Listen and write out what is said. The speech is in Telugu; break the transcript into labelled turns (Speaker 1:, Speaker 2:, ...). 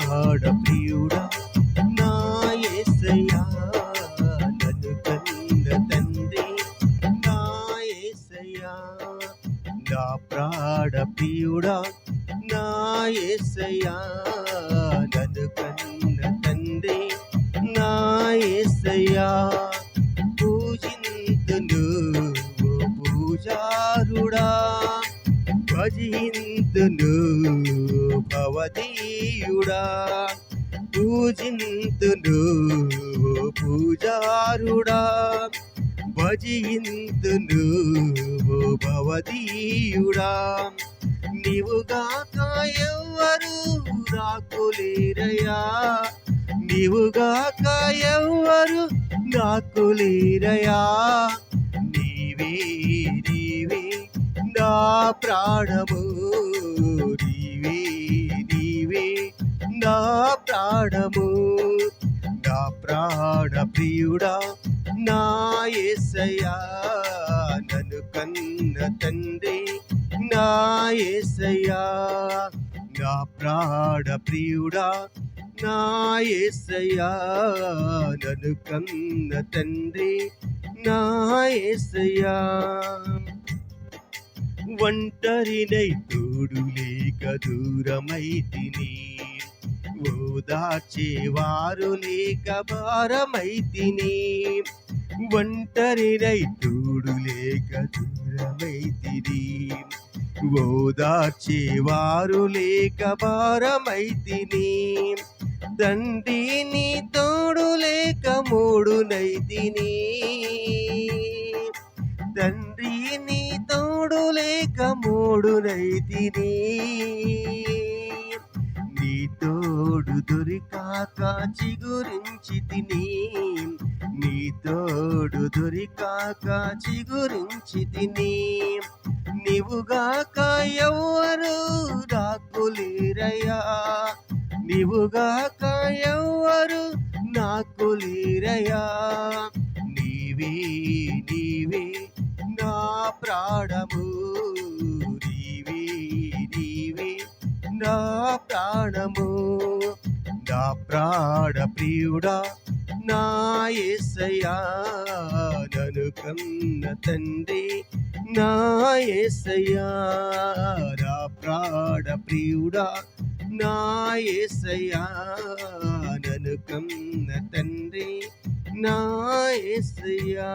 Speaker 1: ప్రాణ ప్రియుడా నా యేసయ్యా నన్ను కన్న తండ్రి నా యేసయ్యా నా ప్రాణ ప్రియుడా నా యేసయ్యా నన్ను కన్న తండ్రి నా యేసయ్యా పూజింతును ఓ పూజారుడా భజింతును భవదీయుడా పూజింతును ఓ పూజారుడా భజింతును ఓ భవదీయుడా నీవుగాక ఎవ్వరు నాకు లేరయ్యా నీవుగాక ఎవ్వరు నాకు లేరయ్యా నీవే నీవే నా ప్రాణము నీవే నీవే నా ప్రాణము నా ప్రాణ ప్రియుడా నా యేసయ్యా నన్ను కన్న తండ్రి నా యేసయ్యా నా ప్రాణ ప్రియుడా నా యేసయ్యా నన్ను కన్న తండ్రి నా యేసయ్యా ఒంటరినై తోడు లేక దూరమైతిని ఓదార్చేవారు లేక భారమైతిని ఒంటరినై తోడు లేక దూరమైతిని ఓదార్చేవారు లేక భారమైతిని తండ్రి నీ తోడు లేక మూడునైతిని తండ్రి నీ తోడు లేక మూడునైతిని నీ తోడు దొరికాక చిగురించి తిని నీ తోడు దొరికాక చిగురించి తిని నీవుగాక ఎవ్వరు నాకు లేరయ్యా నీవుగాక ఎవ్వరు నాకు లేరయ్యా నీవే నీవే నా ప్రాణము నీవే నీవే నా ప్రాణము నా ప్రాణ ప్రియుడా నా యేసయ్యా నన్ను కన్న తండ్రి నా యేసయ్యా నా ప్రాణ ప్రియుడా నా యేసయ్యా నన్ను కన్న తండ్రి నా యేసయ్యా